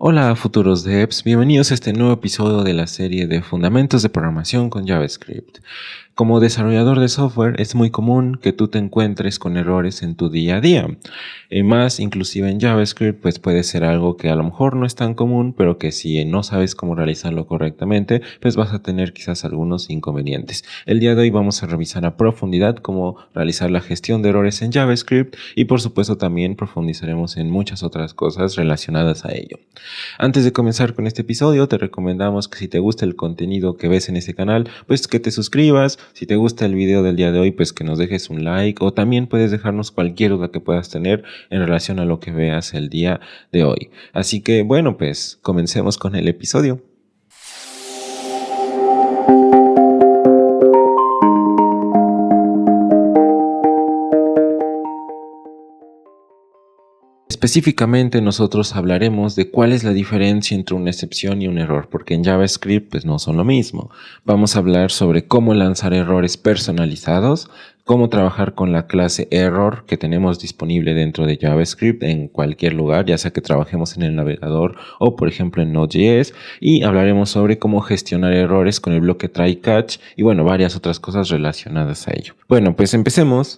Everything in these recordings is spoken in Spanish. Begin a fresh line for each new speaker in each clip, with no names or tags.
Hola futuros devs, bienvenidos a este nuevo episodio de la serie de Fundamentos de Programación con JavaScript. Como desarrollador de software es muy común que tú te encuentres con errores en tu día a día. Más inclusive en JavaScript pues puede ser algo que a lo mejor no es tan común, pero que si no sabes cómo realizarlo correctamente pues vas a tener quizás algunos inconvenientes. El día de hoy vamos a revisar a profundidad cómo realizar la gestión de errores en JavaScript y por supuesto también profundizaremos en muchas otras cosas relacionadas a ello. Antes de comenzar con este episodio, te recomendamos que si te gusta el contenido que ves en este canal, pues que te suscribas. Si te gusta el video del día de hoy, pues que nos dejes un like o también puedes dejarnos cualquier duda que puedas tener en relación a lo que veas el día de hoy. Así que bueno, pues comencemos con el episodio. Específicamente nosotros hablaremos de cuál es la diferencia entre una excepción y un error, porque en JavaScript pues no son lo mismo. Vamos a hablar sobre cómo lanzar errores personalizados, cómo trabajar con la clase error que tenemos disponible dentro de JavaScript en cualquier lugar, ya sea que trabajemos en el navegador o por ejemplo en Node.js, y hablaremos sobre cómo gestionar errores con el bloque try catch y bueno, varias otras cosas relacionadas a ello. Bueno, pues empecemos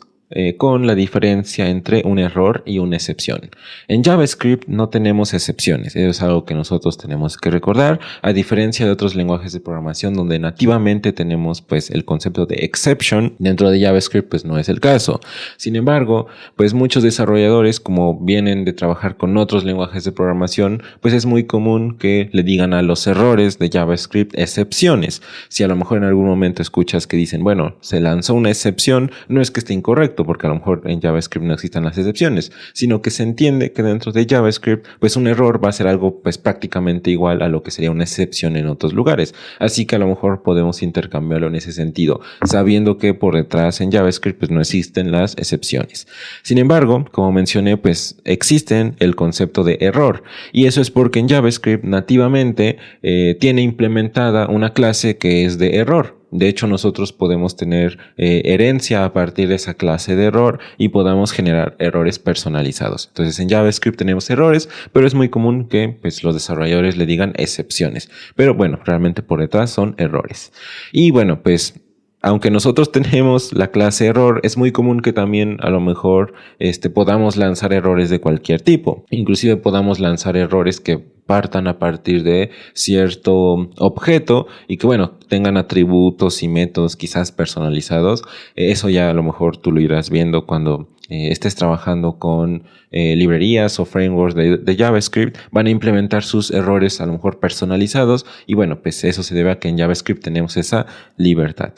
con la diferencia entre un error y una excepción. En JavaScript no tenemos excepciones, eso es algo que nosotros tenemos que recordar, a diferencia de otros lenguajes de programación donde nativamente tenemos pues el concepto de exception, dentro de JavaScript pues no es el caso. Sin embargo, pues muchos desarrolladores, como vienen de trabajar con otros lenguajes de programación, pues es muy común que le digan a los errores de JavaScript excepciones. Si a lo mejor en algún momento escuchas que dicen, bueno, se lanzó una excepción, no es que esté incorrecto, porque a lo mejor en JavaScript no existen las excepciones, sino que se entiende que dentro de JavaScript, pues un error va a ser algo pues prácticamente igual a lo que sería una excepción en otros lugares. Así que a lo mejor podemos intercambiarlo en ese sentido, sabiendo que por detrás en JavaScript pues no existen las excepciones. Sin embargo, como mencioné, pues existen el concepto de error, y eso es porque en JavaScript nativamente tiene implementada una clase que es de error. De hecho, nosotros podemos tener herencia a partir de esa clase de error y podamos generar errores personalizados. Entonces, en JavaScript tenemos errores, pero es muy común que pues, los desarrolladores le digan excepciones. Pero bueno, realmente por detrás son errores. Y bueno, pues aunque nosotros tenemos la clase error, es muy común que también a lo mejor podamos lanzar errores de cualquier tipo. Inclusive podamos lanzar errores que partan a partir de cierto objeto y que bueno, tengan atributos y métodos quizás personalizados. Eso ya a lo mejor tú lo irás viendo cuando estés trabajando con librerías o frameworks de JavaScript. Van a implementar sus errores a lo mejor personalizados y bueno, pues eso se debe a que en JavaScript tenemos esa libertad.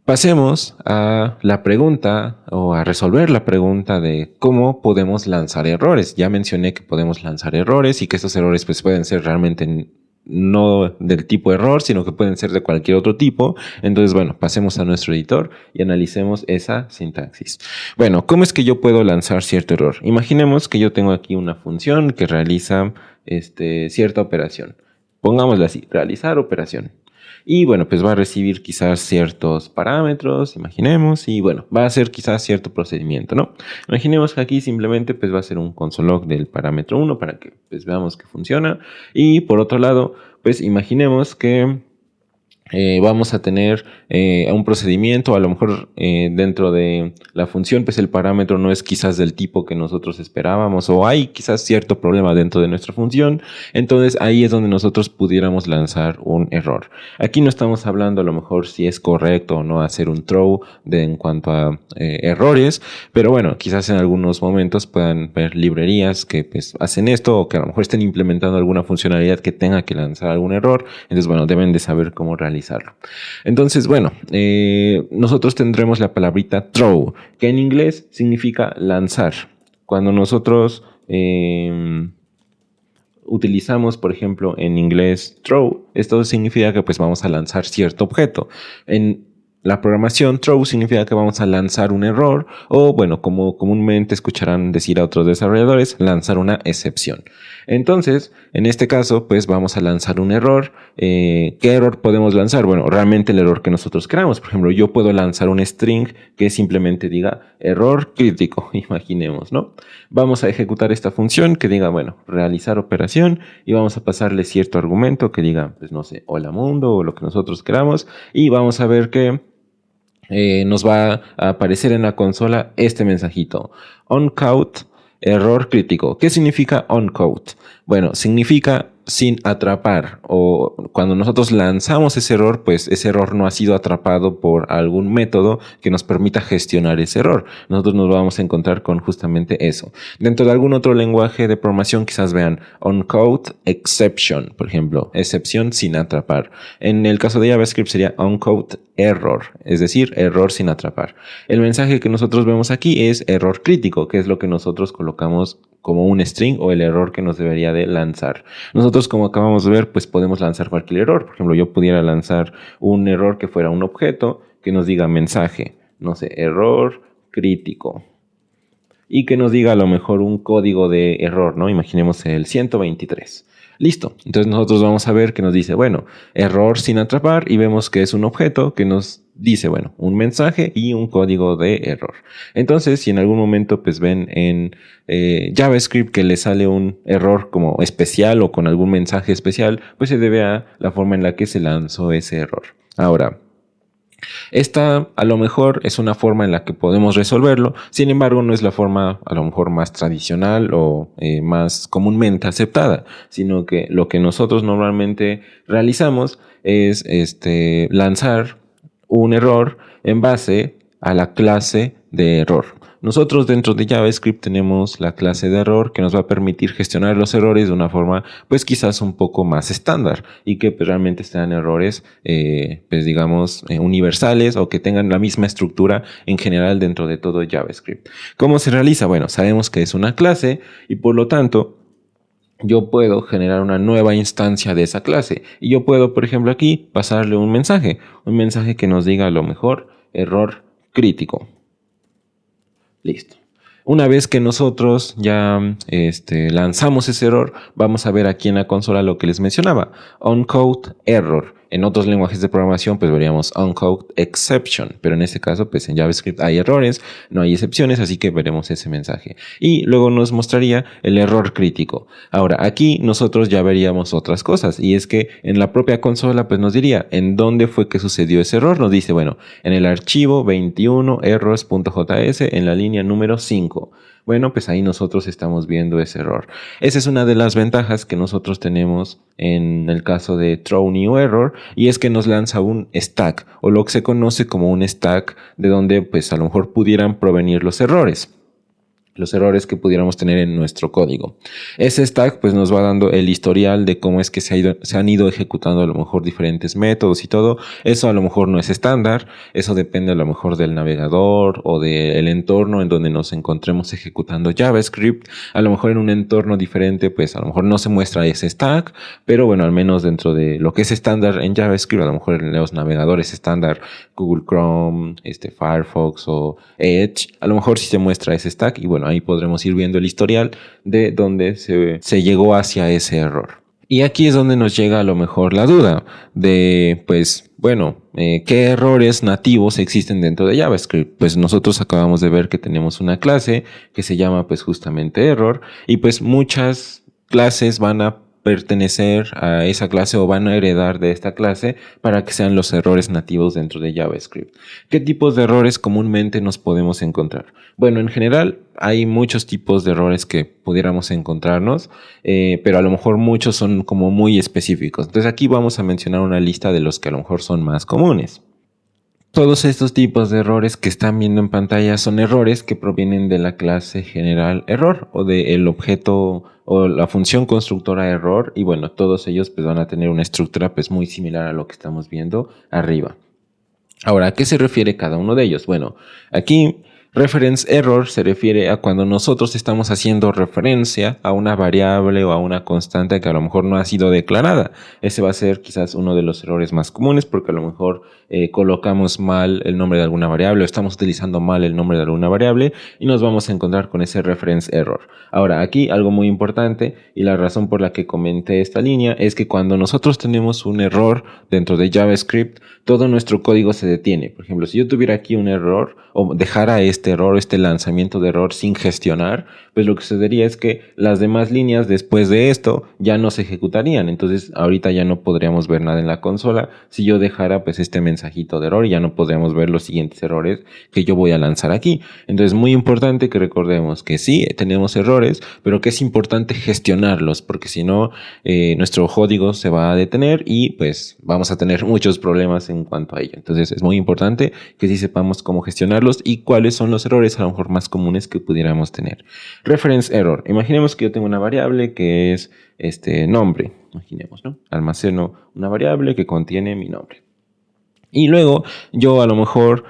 Pasemos a la pregunta o a resolver la pregunta de cómo podemos lanzar errores. Ya mencioné que podemos lanzar errores y que estos errores pues pueden ser realmente no del tipo error, sino que pueden ser de cualquier otro tipo. Entonces, bueno, pasemos a nuestro editor y analicemos esa sintaxis. Bueno, ¿cómo es que yo puedo lanzar cierto error? Imaginemos que yo tengo aquí una función que realiza cierta operación. Pongámosla así, realizar operación. Y bueno, pues va a recibir quizás ciertos parámetros, imaginemos, y bueno, va a hacer quizás cierto procedimiento, ¿no? Imaginemos que aquí simplemente pues va a ser un console.log del parámetro 1 para que pues veamos que funciona. Y por otro lado, pues imaginemos que vamos a tener un procedimiento, a lo mejor dentro de la función pues el parámetro no es quizás del tipo que nosotros esperábamos o hay quizás cierto problema dentro de nuestra función, entonces ahí es donde nosotros pudiéramos lanzar un error. Aquí no estamos hablando a lo mejor si es correcto o no hacer un throw en cuanto a errores, pero bueno, quizás en algunos momentos puedan ver librerías que pues hacen esto o que a lo mejor estén implementando alguna funcionalidad que tenga que lanzar algún error, entonces bueno, deben de saber cómo realizarlo. Entonces, bueno, nosotros tendremos la palabrita throw, que en inglés significa lanzar. Cuando nosotros utilizamos, por ejemplo, en inglés throw, esto significa que pues vamos a lanzar cierto objeto. En la programación throw significa que vamos a lanzar un error o, bueno, como comúnmente escucharán decir a otros desarrolladores, lanzar una excepción. Entonces, en este caso, pues vamos a lanzar un error. ¿Qué error podemos lanzar? Bueno, realmente el error que nosotros queramos. Por ejemplo, yo puedo lanzar un string que simplemente diga error crítico, imaginemos, ¿no? Vamos a ejecutar esta función que diga, bueno, realizar operación y vamos a pasarle cierto argumento que diga, pues no sé, hola mundo o lo que nosotros queramos y vamos a ver que nos va a aparecer en la consola este mensajito. Uncaught, error crítico. ¿Qué significa uncaught? Bueno, significa sin atrapar, o cuando nosotros lanzamos ese error, pues ese error no ha sido atrapado por algún método que nos permita gestionar ese error. Nosotros nos vamos a encontrar con justamente eso. Dentro de algún otro lenguaje de programación quizás vean uncaught exception, por ejemplo, excepción sin atrapar. En el caso de JavaScript sería uncaught error, es decir, error sin atrapar. El mensaje que nosotros vemos aquí es error crítico, que es lo que nosotros colocamos como un string o el error que nos debería de lanzar. Nosotros, como acabamos de ver, pues podemos lanzar cualquier error. Por ejemplo, yo pudiera lanzar un error que fuera un objeto que nos diga mensaje, no sé, error crítico. Y que nos diga a lo mejor un código de error, ¿no? Imaginemos el 123. Listo. Entonces nosotros vamos a ver que nos dice, bueno, error sin atrapar y vemos que es un objeto que nos dice, bueno, un mensaje y un código de error. Entonces, si en algún momento pues ven en JavaScript que le sale un error como especial o con algún mensaje especial, pues se debe a la forma en la que se lanzó ese error. Ahora, esta a lo mejor es una forma en la que podemos resolverlo, sin embargo no es la forma a lo mejor más tradicional o más comúnmente aceptada, sino que lo que nosotros normalmente realizamos es lanzar un error en base a la clase de error. Nosotros dentro de JavaScript tenemos la clase de error que nos va a permitir gestionar los errores de una forma pues quizás un poco más estándar y que pues, realmente sean errores pues digamos universales o que tengan la misma estructura en general dentro de todo JavaScript. ¿Cómo se realiza? Bueno, sabemos que es una clase y por lo tanto yo puedo generar una nueva instancia de esa clase y yo puedo, por ejemplo, aquí pasarle un mensaje que nos diga a lo mejor error crítico. Listo. Una vez que nosotros ya lanzamos ese error, vamos a ver aquí en la consola lo que les mencionaba, uncaught error. En otros lenguajes de programación pues veríamos uncaught exception, pero en este caso pues en JavaScript hay errores, no hay excepciones, así que veremos ese mensaje. Y luego nos mostraría el error crítico. Ahora aquí nosotros ya veríamos otras cosas y es que en la propia consola pues nos diría en dónde fue que sucedió ese error. Nos dice, bueno, en el archivo 21 errors.js en la línea número 5. Bueno, pues ahí nosotros estamos viendo ese error. Esa es una de las ventajas que nosotros tenemos en el caso de throw new error y es que nos lanza un stack o lo que se conoce como un stack de donde pues a lo mejor pudieran provenir los errores que pudiéramos tener en nuestro código. Ese stack pues nos va dando el historial de cómo es que se han ido ejecutando a lo mejor diferentes métodos y todo. Eso a lo mejor no es estándar, eso depende a lo mejor del navegador o del entorno en donde nos encontremos ejecutando JavaScript. A lo mejor en un entorno diferente pues a lo mejor no se muestra ese stack, pero bueno, al menos dentro de lo que es estándar en JavaScript, a lo mejor en los navegadores estándar, Google Chrome, Firefox o Edge, a lo mejor sí se muestra ese stack y bueno, ahí podremos ir viendo el historial de dónde se llegó hacia ese error. Y aquí es donde nos llega a lo mejor la duda de, pues, bueno, ¿qué errores nativos existen dentro de JavaScript? Pues nosotros acabamos de ver que tenemos una clase que se llama pues justamente error y pues muchas clases van a pertenecer a esa clase o van a heredar de esta clase para que sean los errores nativos dentro de JavaScript. ¿Qué tipos de errores comúnmente nos podemos encontrar? Bueno, en general hay muchos tipos de errores que pudiéramos encontrarnos, pero a lo mejor muchos son como muy específicos. Entonces aquí vamos a mencionar una lista de los que a lo mejor son más comunes. Todos estos tipos de errores que están viendo en pantalla son errores que provienen de la clase general error o del objeto o la función constructora error y bueno, todos ellos pues van a tener una estructura pues muy similar a lo que estamos viendo arriba. Ahora, ¿a qué se refiere cada uno de ellos? Bueno, aquí Reference error se refiere a cuando nosotros estamos haciendo referencia a una variable o a una constante que a lo mejor no ha sido declarada. Ese va a ser quizás uno de los errores más comunes porque a lo mejor colocamos mal el nombre de alguna variable o estamos utilizando mal el nombre de alguna variable y nos vamos a encontrar con ese reference error. Ahora, aquí algo muy importante y la razón por la que comenté esta línea es que cuando nosotros tenemos un error dentro de JavaScript, todo nuestro código se detiene. Por ejemplo, si yo tuviera aquí un error o dejara este error, este lanzamiento de error sin gestionar, pues lo que sucedería es que las demás líneas después de esto ya no se ejecutarían. Entonces ahorita ya no podríamos ver nada en la consola si yo dejara pues este mensajito de error y ya no podríamos ver los siguientes errores que yo voy a lanzar aquí. Entonces es muy importante que recordemos que sí, tenemos errores, pero que es importante gestionarlos porque si no nuestro código se va a detener y pues vamos a tener muchos problemas en cuanto a ello. Entonces es muy importante que sí sepamos cómo gestionarlos y cuáles son los errores a lo mejor más comunes que pudiéramos tener. Reference error. Imaginemos que yo tengo una variable que es nombre. Imaginemos, ¿no? Almaceno una variable que contiene mi nombre. Y luego yo a lo mejor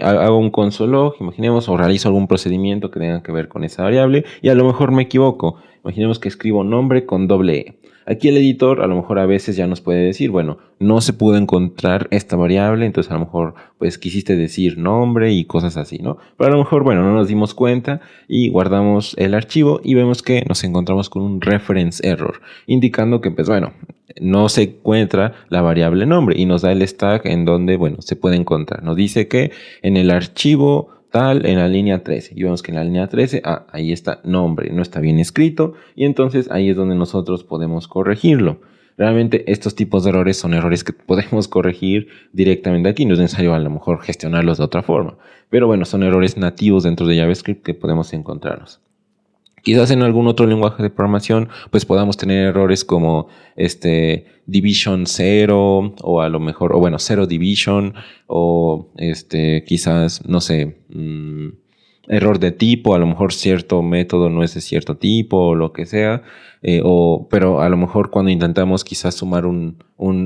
hago un console log, imaginemos, o realizo algún procedimiento que tenga que ver con esa variable y a lo mejor me equivoco. Imaginemos que escribo nombre con doble E. Aquí el editor a lo mejor a veces ya nos puede decir, bueno, no se pudo encontrar esta variable, entonces a lo mejor pues quisiste decir nombre y cosas así, ¿no? Pero a lo mejor, bueno, no nos dimos cuenta y guardamos el archivo y vemos que nos encontramos con un reference error, indicando que pues bueno, no se encuentra la variable nombre y nos da el stack en donde, bueno, se puede encontrar. Nos dice que en el archivo tal, en la línea 13. Y vemos que en la línea 13, ahí está nombre, no está bien escrito. Y entonces ahí es donde nosotros podemos corregirlo. Realmente estos tipos de errores son errores que podemos corregir directamente aquí. No es necesario a lo mejor gestionarlos de otra forma. Pero bueno, son errores nativos dentro de JavaScript que podemos encontrarnos. Quizás en algún otro lenguaje de programación pues podamos tener errores como division 0 o a lo mejor, o bueno, 0 division o quizás, no sé, error de tipo, a lo mejor cierto método no es de cierto tipo o lo que sea, pero a lo mejor cuando intentamos quizás sumar un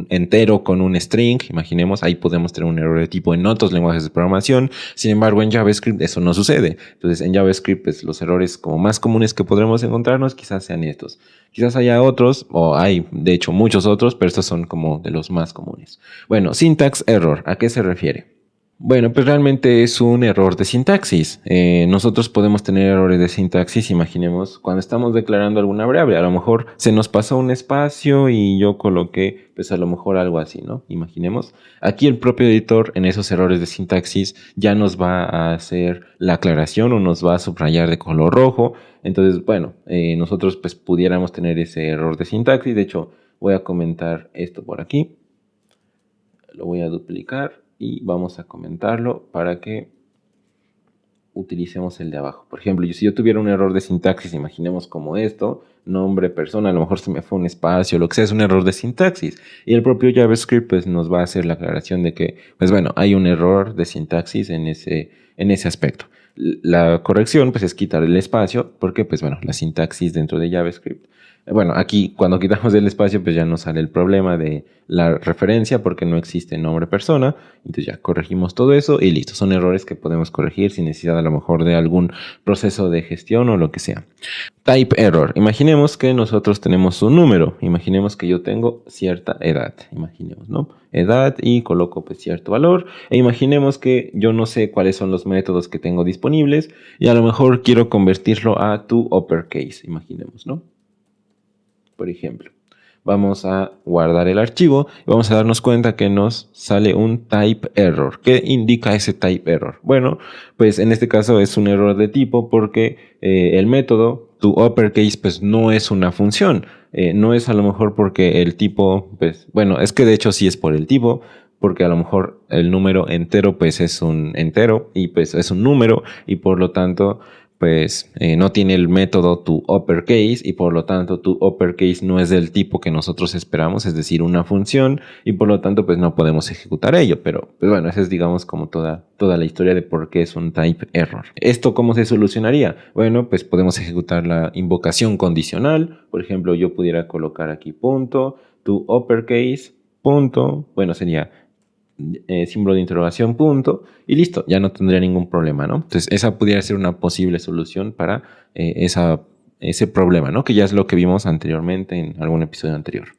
entero con un string, imaginemos, ahí podemos tener un error de tipo en otros lenguajes de programación. Sin embargo, en JavaScript eso no sucede. Entonces, en JavaScript pues, los errores como más comunes que podremos encontrarnos quizás sean estos. Quizás haya otros, o hay de hecho muchos otros, pero estos son como de los más comunes. Bueno, syntax error, ¿a qué se refiere? Bueno, pues realmente es un error de sintaxis. Nosotros podemos tener errores de sintaxis, imaginemos, cuando estamos declarando alguna variable. A lo mejor se nos pasó un espacio y yo coloqué, pues a lo mejor algo así, ¿no? Imaginemos. Aquí el propio editor en esos errores de sintaxis ya nos va a hacer la aclaración o nos va a subrayar de color rojo. Entonces, bueno, nosotros pues pudiéramos tener ese error de sintaxis. De hecho, voy a comentar esto por aquí. Lo voy a duplicar y vamos a comentarlo para que utilicemos el de abajo. Por ejemplo, si yo tuviera un error de sintaxis, imaginemos como esto, nombre, persona, a lo mejor se me fue un espacio, lo que sea, es un error de sintaxis. Y el propio JavaScript pues, nos va a hacer la aclaración de que, pues bueno, hay un error de sintaxis en ese aspecto. La corrección pues es quitar el espacio porque pues bueno, la sintaxis dentro de JavaScript. Bueno, aquí cuando quitamos el espacio pues ya nos sale el problema de la referencia porque no existe nombre persona. Entonces ya corregimos todo eso y listo. Son errores que podemos corregir sin necesidad a lo mejor de algún proceso de gestión o lo que sea. Type error. Imaginemos que nosotros tenemos un número. Imaginemos que yo tengo cierta edad. Imaginemos, ¿no? Edad y coloco pues cierto valor. E imaginemos que yo no sé cuáles son los métodos que tengo disponibles y a lo mejor quiero convertirlo a to uppercase. Imaginemos, ¿no? Por ejemplo, vamos a guardar el archivo y vamos a darnos cuenta que nos sale un type error. ¿Qué indica ese type error? Bueno, pues en este caso es un error de tipo porque el método toUppercase pues no es una función. No es a lo mejor porque el tipo, pues bueno, es que de hecho sí es por el tipo, porque a lo mejor el número entero pues es un entero y pues es un número y por lo tanto pues no tiene el método toUppercase y por lo tanto toUppercase no es del tipo que nosotros esperamos, es decir, una función y por lo tanto pues no podemos ejecutar ello, pero pues bueno, esa es digamos como toda la historia de por qué es un type error. ¿Esto cómo se solucionaría? Bueno, pues podemos ejecutar la invocación condicional, por ejemplo, yo pudiera colocar aquí punto toUppercase punto, bueno, sería símbolo de interrogación, punto, y listo, ya no tendría ningún problema, ¿no? Entonces, esa pudiera ser una posible solución para ese problema, ¿no? Que ya es lo que vimos anteriormente en algún episodio anterior.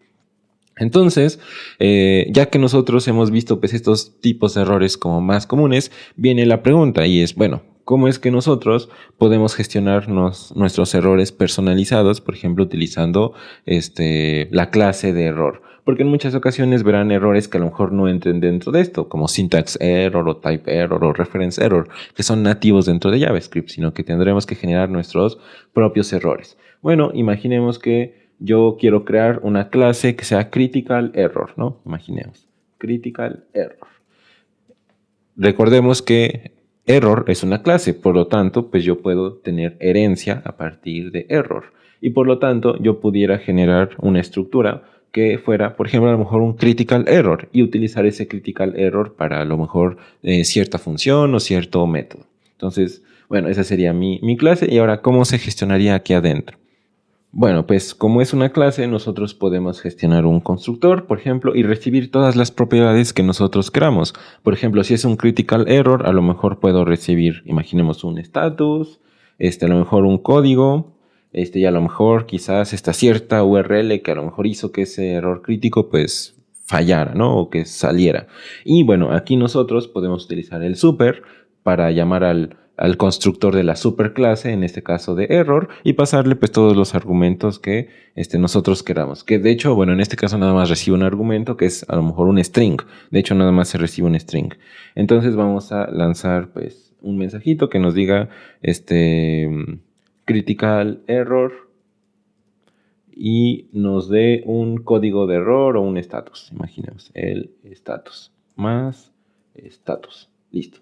Entonces, ya que nosotros hemos visto pues, estos tipos de errores como más comunes, viene la pregunta y es, bueno, ¿cómo es que nosotros podemos gestionar nuestros errores personalizados, por ejemplo, utilizando la clase de error? Porque en muchas ocasiones verán errores que a lo mejor no entren dentro de esto, como syntax error o type error o reference error, que son nativos dentro de JavaScript, sino que tendremos que generar nuestros propios errores. Bueno, imaginemos que yo quiero crear una clase que sea critical error, ¿no? Imaginemos, critical error. Recordemos que error es una clase, por lo tanto, pues yo puedo tener herencia a partir de error. Y por lo tanto, yo pudiera generar una estructura que fuera, por ejemplo, a lo mejor un critical error y utilizar ese critical error para a lo mejor cierta función o cierto método. Entonces, bueno, esa sería mi clase. Y ahora, ¿cómo se gestionaría aquí adentro? Bueno, pues como es una clase, nosotros podemos gestionar un constructor, por ejemplo, y recibir todas las propiedades que nosotros queramos. Por ejemplo, si es un critical error, a lo mejor puedo recibir, imaginemos un status, a lo mejor un código, y a lo mejor quizás esta cierta URL que a lo mejor hizo que ese error crítico, pues fallara, ¿no? O que saliera. Y bueno, aquí nosotros podemos utilizar el super para llamar al constructor de la superclase, en este caso de error, y pasarle pues todos los argumentos que nosotros queramos. Que de hecho, bueno, en este caso nada más recibe un argumento que es a lo mejor un string. De hecho, nada más se recibe un string. Entonces vamos a lanzar pues un mensajito que nos diga critical error y nos dé un código de error o un status. Imaginemos el status más status. Listo.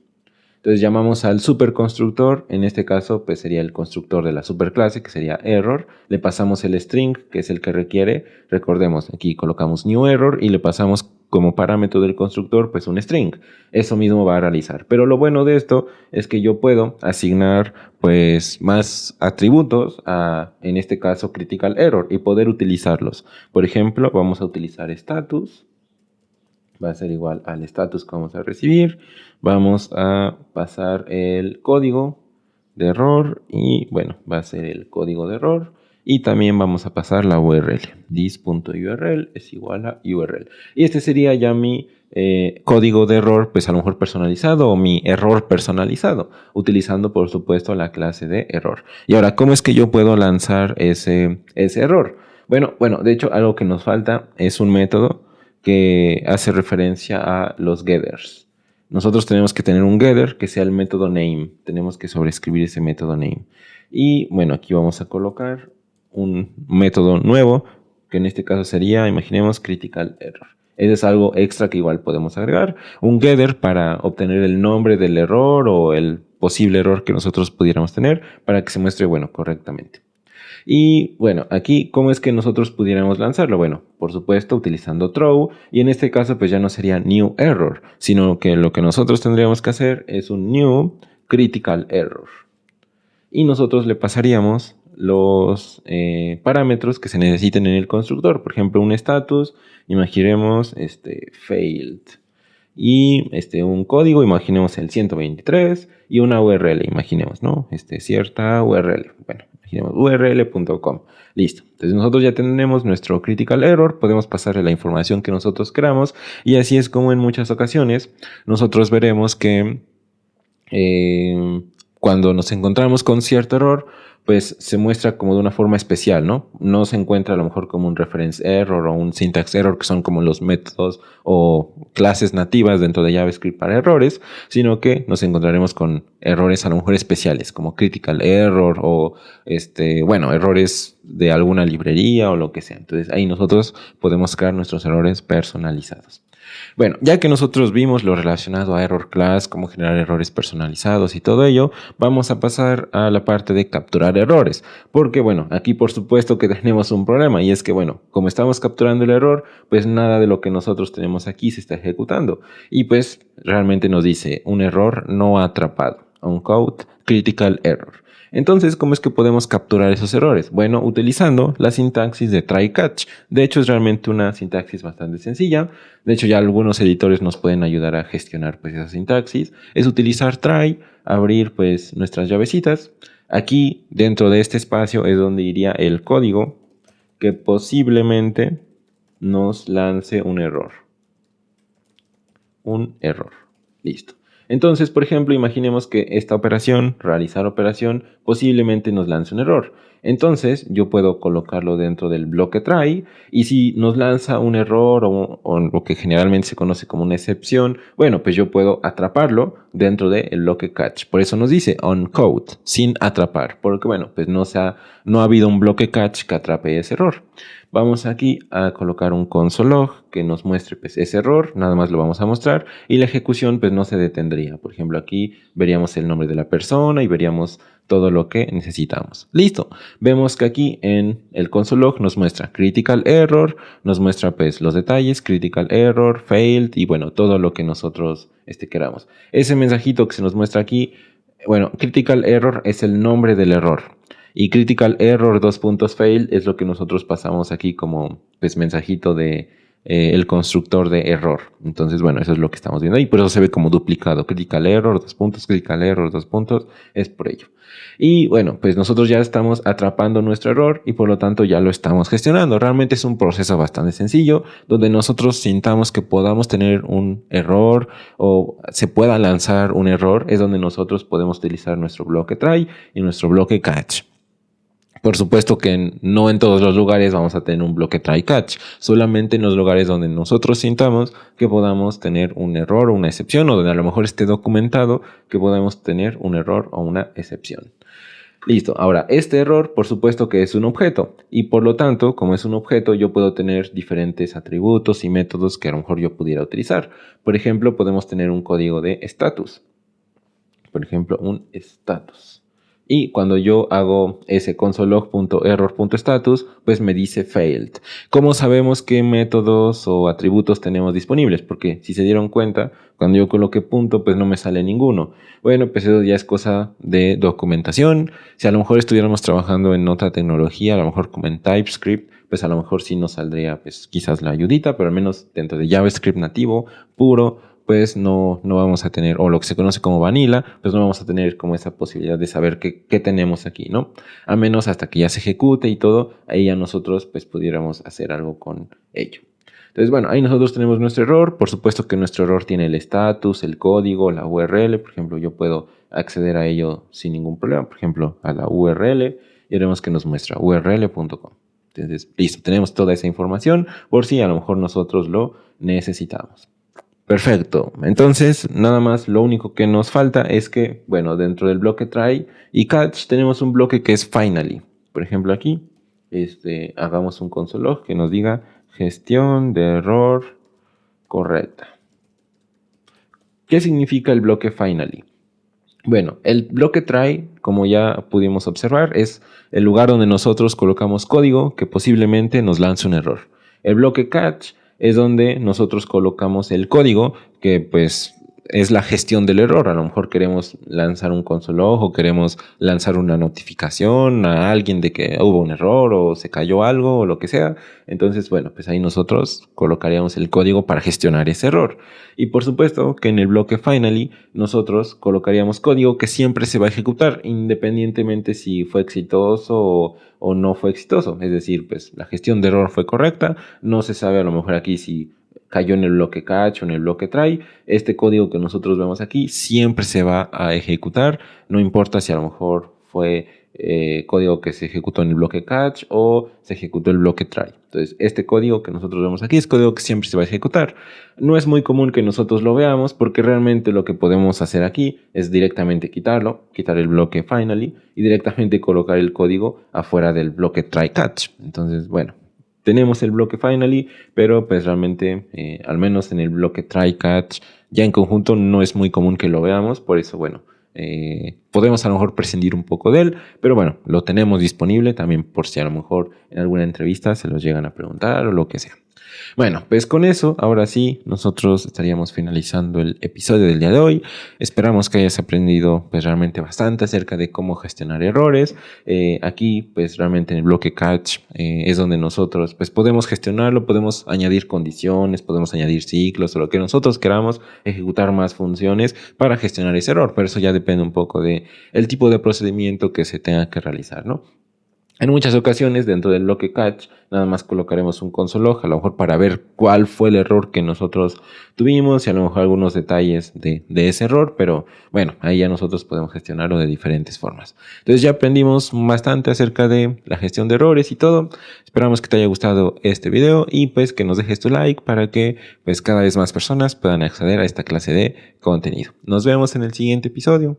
Entonces llamamos al superconstructor, en este caso pues sería el constructor de la superclase, que sería error. Le pasamos el string, que es el que requiere. Recordemos, aquí colocamos new error y le pasamos como parámetro del constructor pues un string. Eso mismo va a realizar. Pero lo bueno de esto es que yo puedo asignar pues más atributos a, en este caso, critical error y poder utilizarlos. Por ejemplo, vamos a utilizar status. Va a ser igual al status que vamos a recibir. Vamos a pasar el código de error y bueno, va a ser el código de error. Y también vamos a pasar la URL. This.url es igual a URL. Y este sería ya mi código de error, pues a lo mejor personalizado o mi error personalizado, utilizando por supuesto la clase de error. Y ahora, ¿cómo es que yo puedo lanzar ese error? Bueno, de hecho algo que nos falta es un método que hace referencia a los getters. Nosotros tenemos que tener un getter que sea el método name. Tenemos que sobreescribir ese método name. Y bueno, aquí vamos a colocar un método nuevo, que en este caso sería, imaginemos, critical error. Ese es algo extra que igual podemos agregar. Un getter para obtener el nombre del error o el posible error que nosotros pudiéramos tener para que se muestre, bueno, correctamente. Y bueno, aquí, ¿cómo es que nosotros pudiéramos lanzarlo? Bueno, por supuesto, utilizando throw, y en este caso, pues ya no sería new error, sino que lo que nosotros tendríamos que hacer es un new critical error. Y nosotros le pasaríamos los parámetros que se necesiten en el constructor. Por ejemplo, un status, imaginemos failed. Y un código, imaginemos el 123, y una URL, imaginemos, ¿no? Cierta URL. Bueno, imaginemos url.com. Listo. Entonces nosotros ya tenemos nuestro critical error, podemos pasarle la información que nosotros queramos, y así es como en muchas ocasiones nosotros veremos que cuando nos encontramos con cierto error, pues se muestra como de una forma especial, ¿no? No se encuentra a lo mejor como un reference error o un syntax error, que son como los métodos o clases nativas dentro de JavaScript para errores, sino que nos encontraremos con errores a lo mejor especiales, como critical error o, errores de alguna librería o lo que sea. Entonces ahí nosotros podemos crear nuestros errores personalizados. Bueno, ya que nosotros vimos lo relacionado a Error Class, cómo generar errores personalizados y todo ello, vamos a pasar a la parte de capturar errores. Porque bueno, aquí por supuesto que tenemos un problema y es que bueno, como estamos capturando el error, pues nada de lo que nosotros tenemos aquí se está ejecutando. Y pues realmente nos dice un error no atrapado, uncaught critical error. Entonces, ¿cómo es que podemos capturar esos errores? Bueno, utilizando la sintaxis de try-catch. De hecho, es realmente una sintaxis bastante sencilla. De hecho, ya algunos editores nos pueden ayudar a gestionar pues esa sintaxis. Es utilizar try, abrir pues nuestras llavecitas. Aquí, dentro de este espacio, es donde iría el código que posiblemente nos lance un error. Un error. Listo. Entonces, por ejemplo, imaginemos que esta operación, realizar operación, posiblemente nos lance un error. Entonces, yo puedo colocarlo dentro del bloque try y si nos lanza un error o lo que generalmente se conoce como una excepción, bueno, pues yo puedo atraparlo dentro del bloque catch. Por eso nos dice on code, sin atrapar, porque bueno, pues no ha habido un bloque catch que atrape ese error. Vamos aquí a colocar un console log que nos muestre pues, ese error, nada más lo vamos a mostrar y la ejecución pues no se detendría. Por ejemplo, aquí veríamos el nombre de la persona y veríamos todo lo que necesitamos. Listo. Vemos que aquí en el console log nos muestra critical error, nos muestra pues los detalles, critical error, failed y bueno, todo lo que nosotros queramos. Ese mensajito que se nos muestra aquí, bueno, critical error es el nombre del error. Y critical error fail es lo que nosotros pasamos aquí como pues, mensajito de el constructor de error. Entonces, bueno, eso es lo que estamos viendo. Y por eso se ve como duplicado. Critical error, critical error, es por ello. Y bueno, pues nosotros ya estamos atrapando nuestro error y por lo tanto ya lo estamos gestionando. Realmente es un proceso bastante sencillo donde nosotros sintamos que podamos tener un error o se pueda lanzar un error. Es donde nosotros podemos utilizar nuestro bloque try y nuestro bloque catch. Por supuesto que no en todos los lugares vamos a tener un bloque try-catch, solamente en los lugares donde nosotros sintamos que podamos tener un error o una excepción, o donde a lo mejor esté documentado que podemos tener un error o una excepción. Listo, ahora este error por supuesto que es un objeto y por lo tanto, como es un objeto, yo puedo tener diferentes atributos y métodos que a lo mejor yo pudiera utilizar. Por ejemplo, podemos tener un código de status. Por ejemplo, un status. Y cuando yo hago ese console.log.error.status, pues me dice failed. ¿Cómo sabemos qué métodos o atributos tenemos disponibles? Porque si se dieron cuenta, cuando yo coloqué punto, pues no me sale ninguno. Bueno, pues eso ya es cosa de documentación. Si a lo mejor estuviéramos trabajando en otra tecnología, a lo mejor como en TypeScript, pues a lo mejor sí nos saldría pues quizás la ayudita, pero al menos dentro de JavaScript nativo, puro, pues no vamos a tener, o lo que se conoce como vanilla, pues no vamos a tener como esa posibilidad de saber qué tenemos aquí, ¿no? A menos hasta que ya se ejecute y todo, ahí ya nosotros pues pudiéramos hacer algo con ello. Entonces, bueno, ahí nosotros tenemos nuestro error. Por supuesto que nuestro error tiene el status, el código, la URL. Por ejemplo, yo puedo acceder a ello sin ningún problema. Por ejemplo, a la URL y veremos que nos muestra url.com. Entonces, listo, tenemos toda esa información por si a lo mejor nosotros lo necesitamos. Perfecto. Entonces, nada más lo único que nos falta es que, bueno, dentro del bloque try y catch tenemos un bloque que es finally. Por ejemplo, aquí, hagamos un console log que nos diga gestión de error correcta. ¿Qué significa el bloque finally? Bueno, el bloque try, como ya pudimos observar, es el lugar donde nosotros colocamos código que posiblemente nos lance un error. El bloque catch es donde nosotros colocamos el código que pues es la gestión del error. A lo mejor queremos lanzar un console log o queremos lanzar una notificación a alguien de que hubo un error o se cayó algo o lo que sea. Entonces, bueno, pues ahí nosotros colocaríamos el código para gestionar ese error. Y por supuesto que en el bloque finally nosotros colocaríamos código que siempre se va a ejecutar independientemente si fue exitoso o no fue exitoso. Es decir, pues la gestión de error fue correcta. No se sabe a lo mejor aquí si cayó en el bloque catch o en el bloque try. Este código que nosotros vemos aquí siempre se va a ejecutar. No importa si a lo mejor fue código que se ejecutó en el bloque catch o se ejecutó el bloque try. Entonces, este código que nosotros vemos aquí es código que siempre se va a ejecutar. No es muy común que nosotros lo veamos porque realmente lo que podemos hacer aquí es directamente quitarlo, quitar el bloque finally y directamente colocar el código afuera del bloque try catch. Entonces, bueno, tenemos el bloque finally, pero pues realmente, al menos en el bloque try catch, ya en conjunto no es muy común que lo veamos, por eso, bueno, podemos a lo mejor prescindir un poco de él, pero bueno, lo tenemos disponible también por si a lo mejor en alguna entrevista se los llegan a preguntar o lo que sea. Bueno, pues con eso, ahora sí, nosotros estaríamos finalizando el episodio del día de hoy. Esperamos que hayas aprendido pues realmente bastante acerca de cómo gestionar errores. Aquí pues realmente en el bloque catch es donde nosotros pues podemos gestionarlo, podemos añadir condiciones, podemos añadir ciclos o lo que nosotros queramos, ejecutar más funciones para gestionar ese error, pero eso ya depende un poco de el tipo de procedimiento que se tenga que realizar, ¿no? En muchas ocasiones, dentro del bloque catch, nada más colocaremos un console log, a lo mejor para ver cuál fue el error que nosotros tuvimos y a lo mejor algunos detalles de ese error, pero bueno, ahí ya nosotros podemos gestionarlo de diferentes formas. Entonces ya aprendimos bastante acerca de la gestión de errores y todo. Esperamos que te haya gustado este video y pues que nos dejes tu like para que pues cada vez más personas puedan acceder a esta clase de contenido. Nos vemos en el siguiente episodio.